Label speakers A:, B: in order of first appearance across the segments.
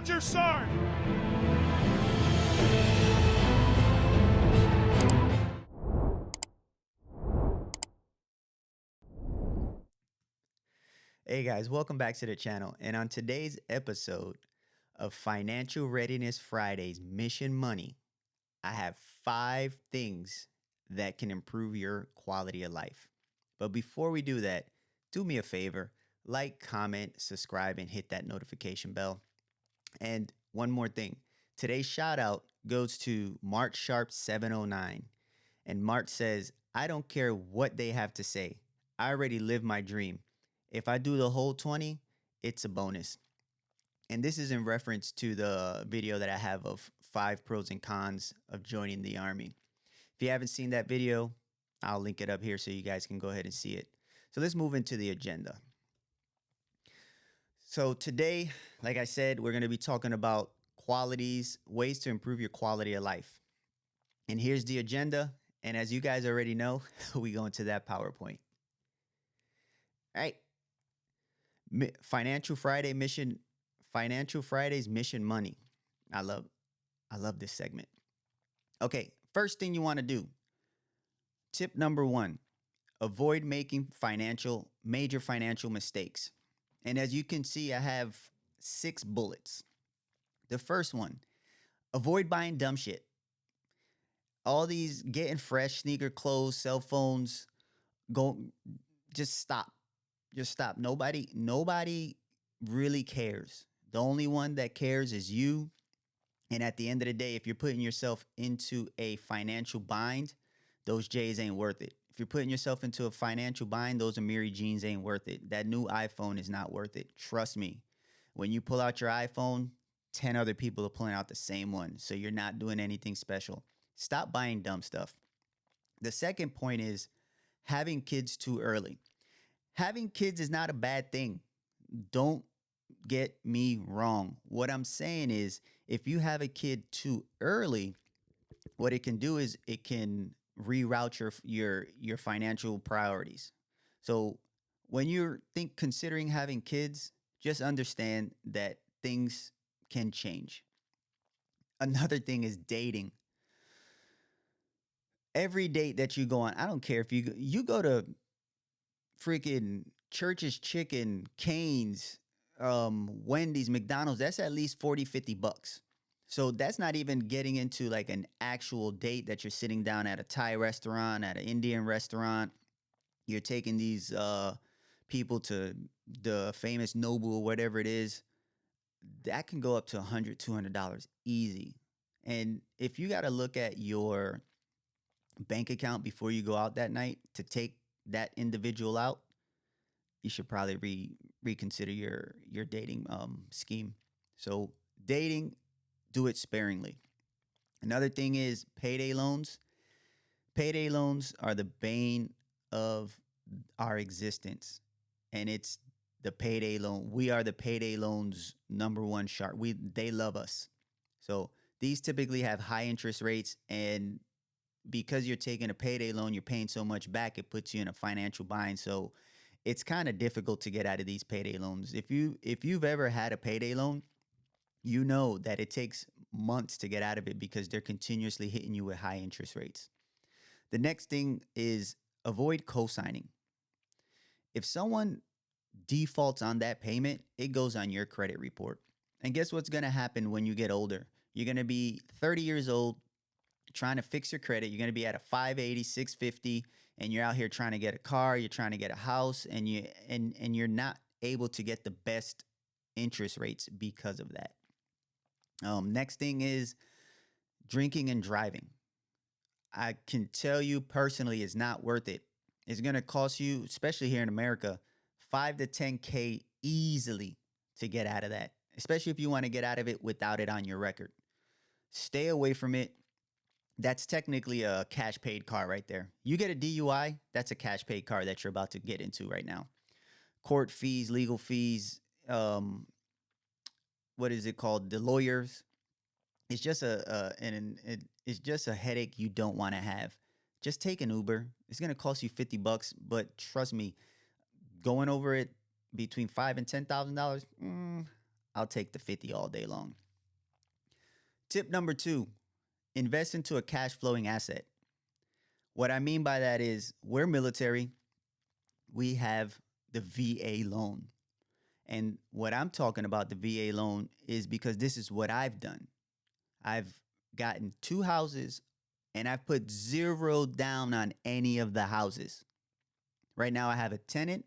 A: Roger, sir!
B: Hey guys, welcome back to the channel. And on today's episode of Financial Readiness Fridays Mission Money, I have 5 things that can improve your quality of life. But before we do that, do me a favor, like, comment, subscribe, and hit that notification bell. And one more thing, today's shout out goes to Mark Sharp 709. And Mark says, I don't care what they have to say. I already lived my dream. If I do the whole 20, it's a bonus. And this is in reference to the video that I have of 5 pros and cons of joining the Army. If you haven't seen that video, I'll link it up here so you guys can go ahead and see it. So let's move into the agenda. So today, like I said, we're going to be talking about qualities, ways to improve your quality of life. And here's the agenda. And as you guys already know, we go into that PowerPoint. All right. Financial Fridays Mission Money. I love this segment. Okay, first thing you want to do. Tip number 1, avoid making major financial mistakes. And as you can see, I have 6 bullets. The first one, avoid buying dumb shit. All these getting fresh sneaker clothes, cell phones, just stop. Just stop. Nobody really cares. The only one that cares is you. And at the end of the day, if you're putting yourself into a financial bind, those J's ain't worth it. If you're putting yourself into a financial bind, those Amiri jeans ain't worth it. That new iPhone is not worth it. Trust me. When you pull out your iPhone, 10 other people are pulling out the same one. So you're not doing anything special. Stop buying dumb stuff. The second point is having kids too early. Having kids is not a bad thing. Don't get me wrong. What I'm saying is if you have a kid too early, what it can do is it can reroute your financial priorities. So when you're considering having kids, just understand that things can change. Another thing is dating. Every date that you go on, I don't care if you go to freaking Church's Chicken, Cane's, Wendy's, McDonald's, that's at least $40-$50. So that's not even getting into like an actual date that you're sitting down at a Thai restaurant, at an Indian restaurant. You're taking these people to the famous Nobu or whatever it is. That can go up to $100, $200 easy. And if you got to look at your bank account before you go out that night to take that individual out, you should probably reconsider your dating scheme. So dating, do it sparingly. Another thing is payday loans. Payday loans are the bane of our existence, and it's the payday loan. We are the payday loans number one shark. They love us. So these typically have high interest rates, and because you're taking a payday loan, you're paying so much back, it puts you in a financial bind. So it's kind of difficult to get out of these payday loans. If you've ever had a payday loan, you know that it takes months to get out of it because they're continuously hitting you with high interest rates. The next thing is avoid co-signing. If someone defaults on that payment, it goes on your credit report. And guess what's going to happen when you get older? You're going to be 30 years old, trying to fix your credit. You're going to be at a 580, 650, and you're out here trying to get a car, you're trying to get a house, and you're not able to get the best interest rates because of that. Next thing is drinking and driving. I can tell you personally, it's not worth it. It's going to cost you, especially here in America, 5 to 10K easily to get out of that, especially if you want to get out of it without it on your record. Stay away from it. That's technically a cash paid car right there. You get a DUI, that's a cash paid car that you're about to get into right now. Court fees, legal fees, what is it called? The lawyers. It's just it's just a headache you don't want to have. Just take an Uber. It's gonna cost you $50, but trust me, going over it between $5,000 and $10,000, I'll take the 50 all day long. Tip number 2, invest into a cash flowing asset. What I mean by that is we're military, we have the VA loan. And what I'm talking about, the VA loan, is because this is what I've done. I've gotten 2 houses and I've put zero down on any of the houses. Right now, I have a tenant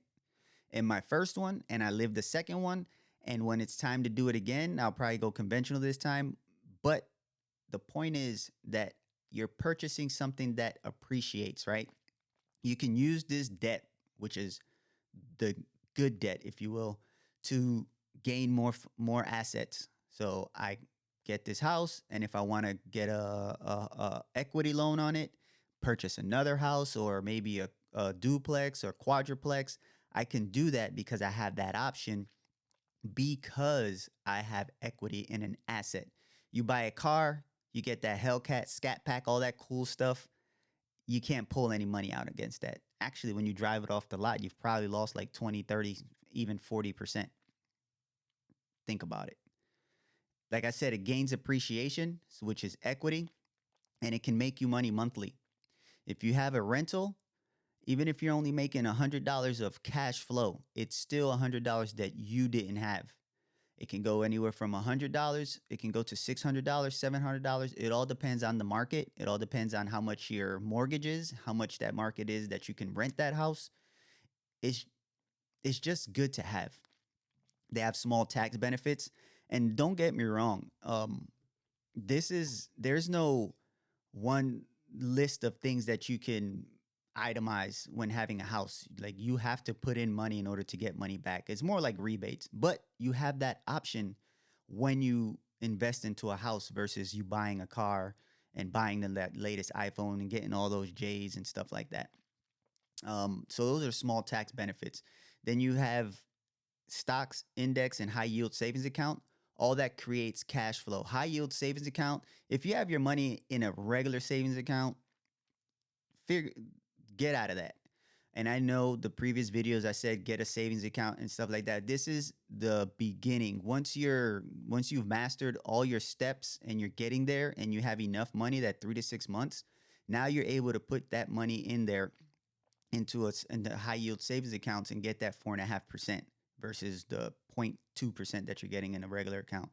B: in my first one and I live the second one. And when it's time to do it again, I'll probably go conventional this time. But the point is that you're purchasing something that appreciates, right? You can use this debt, which is the good debt, if you will, to gain more assets. So I get this house, and if I want to get a equity loan on it, purchase another house or maybe a duplex or quadruplex, I can do that because I have that option because I have equity in an asset. You buy a car, you get that Hellcat, Scat Pack, all that cool stuff. You can't pull any money out against that. Actually, when you drive it off the lot, you've probably lost like 20, 30, even 40%. Think about it. Like I said, it gains appreciation, which is equity, and it can make you money monthly. If you have a rental, even if you're only making $100 of cash flow, it's still $100 that you didn't have. It can go anywhere from $100. It can go to $600, $700. It all depends on the market. It all depends on how much your mortgage is, how much that market is that you can rent that house. It's, it's just good to have. They have small tax benefits. And don't get me wrong, there's no one list of things that you can itemize when having a house. Like you have to put in money in order to get money back. It's more like rebates, but you have that option when you invest into a house versus you buying a car and buying that latest iPhone and getting all those J's and stuff like that. So those are small tax benefits. Then you have stocks, index, and high yield savings account. All that creates cash flow. High yield savings account. If you have your money in a regular savings account, figure get out of that. And I know the previous videos I said get a savings account and stuff like that. This is the beginning. Once you've mastered all your steps and you're getting there and you have enough money, that 3 to 6 months, now you're able to put that money in there into high yield savings accounts and get that 4.5% versus the 0.2% that you're getting in a regular account.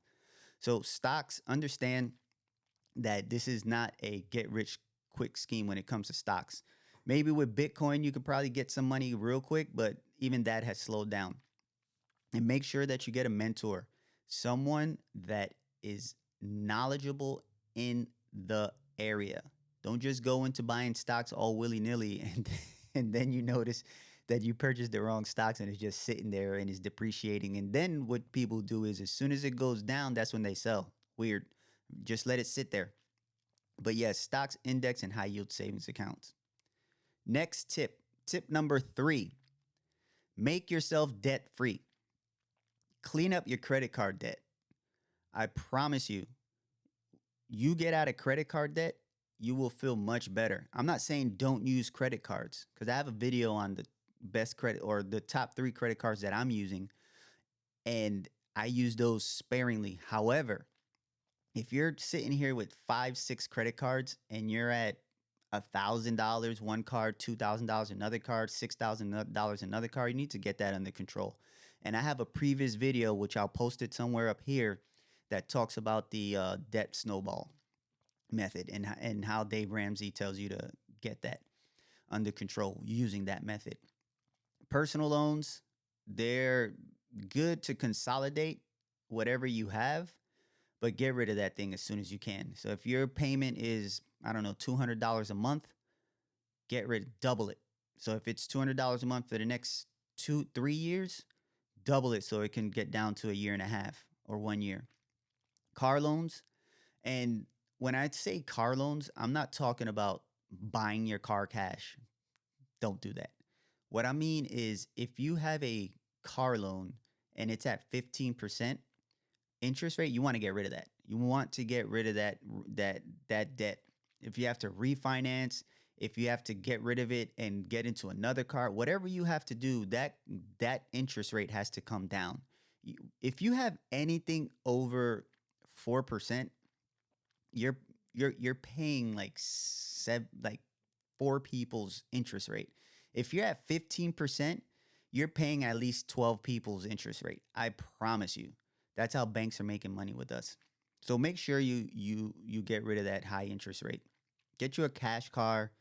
B: So stocks, understand that this is not a get rich quick scheme when it comes to stocks. Maybe with Bitcoin, you could probably get some money real quick, but even that has slowed down. And make sure that you get a mentor, someone that is knowledgeable in the area. Don't just go into buying stocks all willy nilly and then you notice that you purchased the wrong stocks and it's just sitting there and it's depreciating. And then what people do is as soon as it goes down, that's when they sell. Weird. Just let it sit there. But yes, stocks, index, and high yield savings accounts. Next tip, tip number 3, make yourself debt free. Clean up your credit card debt. I promise you, you get out of credit card debt, you will feel much better. I'm not saying don't use credit cards because I have a video on the best credit or the top 3 credit cards that I'm using, and I use those sparingly. However, if you're sitting here with 5, 6 credit cards and you're at $1,000 one card, $2,000 another card, $6,000 another card, you need to get that under control. And I have a previous video, which I'll post it somewhere up here, that talks about the debt snowball method and how Dave Ramsey tells you to get that under control using that method. Personal loans, they're good to consolidate whatever you have, but get rid of that thing as soon as you can. So if your payment is, I don't know, $200 a month, double it. So if it's $200 a month for the next 2-3 years, double it so it can get down to a year and a half or 1 year. Car loans, and when I say car loans, I'm not talking about buying your car cash. Don't do that. What I mean is if you have a car loan and it's at 15% interest rate, you want to get rid of that. You want to get rid of that debt. If you have to refinance, if you have to get rid of it and get into another car, whatever you have to do, that interest rate has to come down. If you have anything over 4%, you're you're paying like like four people's interest rate. If you're at 15%, you're paying at least 12 people's interest rate. I promise you. That's how banks are making money with us. So make sure you get rid of that high interest rate. Get you a cash car,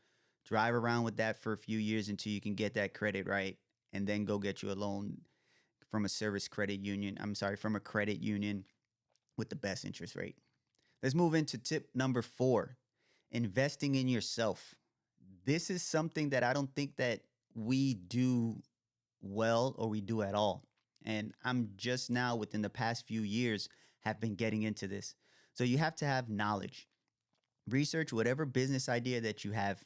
B: drive around with that for a few years until you can get that credit right, and then go get you a loan from a service credit union. I'm sorry, from a credit union with the best interest rate. Let's move into tip number 4, investing in yourself. This is something that I don't think that we do well or we do at all. And I'm just now within the past few years have been getting into this. So you have to have knowledge. Research whatever business idea that you have.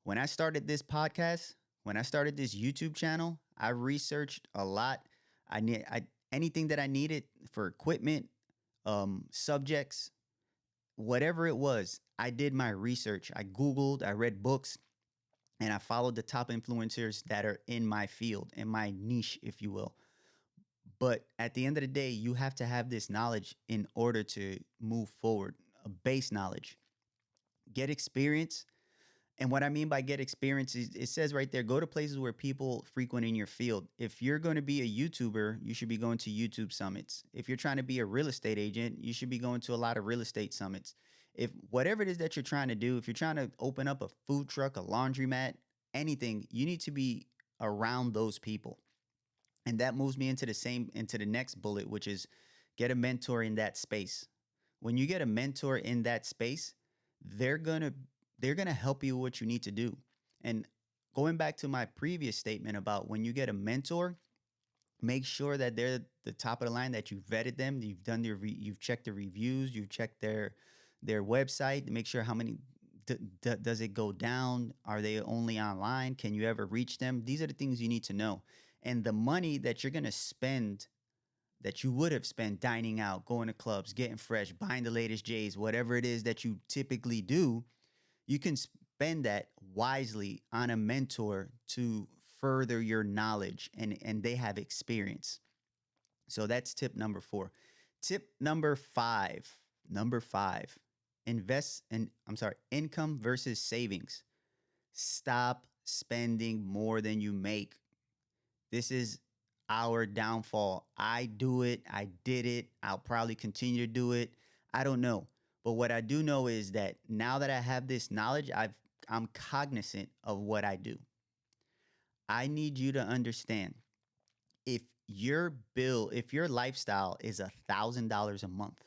B: When I started this podcast, when I started this YouTube channel, I researched a lot. I anything that I needed for equipment, subjects, whatever it was, I did my research. I Googled, I read books, and I followed the top influencers that are in my field, in my niche, if you will. But at the end of the day, you have to have this knowledge in order to move forward, a base knowledge. Get experience. And what I mean by get experience is it says right there, go to places where people frequent in your field. If you're going to be a YouTuber, you should be going to YouTube summits. If you're trying to be a real estate agent, you should be going to a lot of real estate summits. If whatever it is that you're trying to do, if you're trying to open up a food truck, a laundromat, anything, you need to be around those people. And that moves me into the next bullet, which is get a mentor in that space. When you get a mentor in that space, they're gonna they're gonna help you with what you need to do. And going back to my previous statement about when you get a mentor, make sure that they're the top of the line, that you've vetted them, you've checked the reviews, you've checked their website to make sure how many does it go down? Are they only online? Can you ever reach them? These are the things you need to know. And the money that you're gonna spend that you would have spent dining out, going to clubs, getting fresh, buying the latest J's, whatever it is that you typically do, you can spend that wisely on a mentor to further your knowledge and they have experience. So that's tip number 4. Tip number 5. Number 5. Invest in income versus savings. Stop spending more than you make. This is our downfall. I do it. I did it. I'll probably continue to do it. I don't know. But what I do know is that now that I have this knowledge, I'm cognizant of what I do. I need you to understand if if your lifestyle is $1,000 a month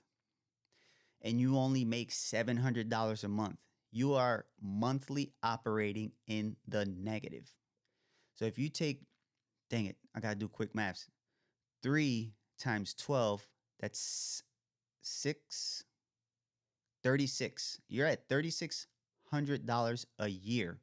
B: and you only make $700 a month, you are monthly operating in the negative. So if you take, dang it, I got to do quick maths. 3 times 12, that's 6, 36. You're at $3,600 a year.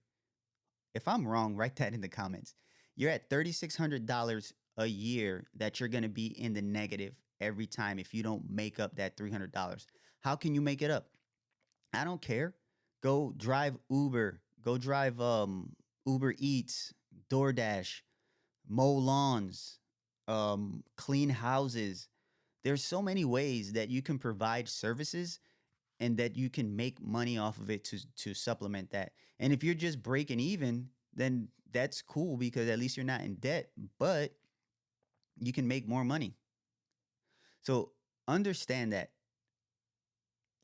B: If I'm wrong, write that in the comments. You're at $3,600 a year that you're going to be in the negative every time if you don't make up that $300. How can you make it up? I don't care. Go drive Uber. Go drive Uber Eats, DoorDash, mow lawns, clean houses. There's so many ways that you can provide services and that you can make money off of it to supplement that. And if you're just breaking even, then that's cool because at least you're not in debt, but you can make more money. So understand that.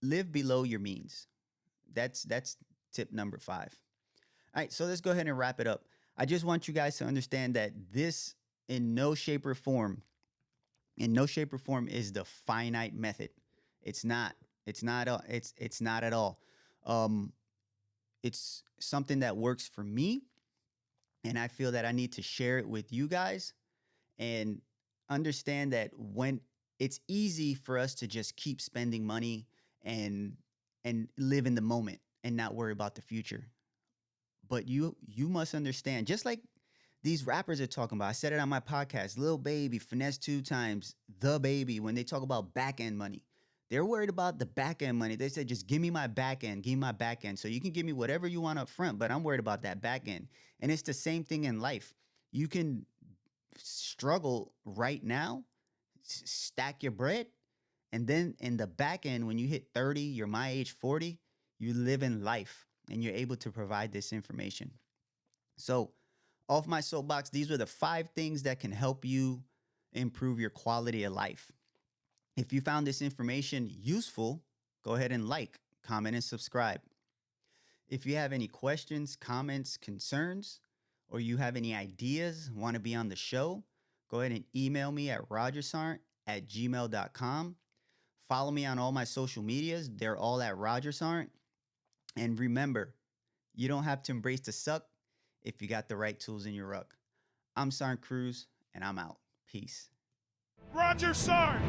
B: Live below your means. That's tip number 5. All right, so let's go ahead and wrap it up. I just want you guys to understand that this in no shape or form is the finite method. It's not. It's not at all. Um, it's something that works for me, and I feel that I need to share it with you guys and understand that when it's easy for us to just keep spending money and live in the moment and not worry about the future. But you must understand, just like these rappers are talking about. I said it on my podcast, Lil Baby, Finesse 2 Times, The Baby, when they talk about back end money. They're worried about the back end money. They said, just give me my back end, give me my back end. So you can give me whatever you want up front, but I'm worried about that back end. And it's the same thing in life. You can struggle right now, stack your bread. And then in the back end, when you hit 30, you're my age, 40, you live in life and you're able to provide this information. So, off my soapbox, these were the 5 things that can help you improve your quality of life. If you found this information useful, go ahead and like, comment, and subscribe. If you have any questions, comments, concerns, or you have any ideas, want to be on the show, go ahead and email me at rogersarnt@gmail.com. Follow me on all my social medias. They're all at rogersarnt. And remember, you don't have to embrace the suck if you got the right tools in your ruck. I'm Sarn Cruz, and I'm out. Peace.
A: Roger Sarn!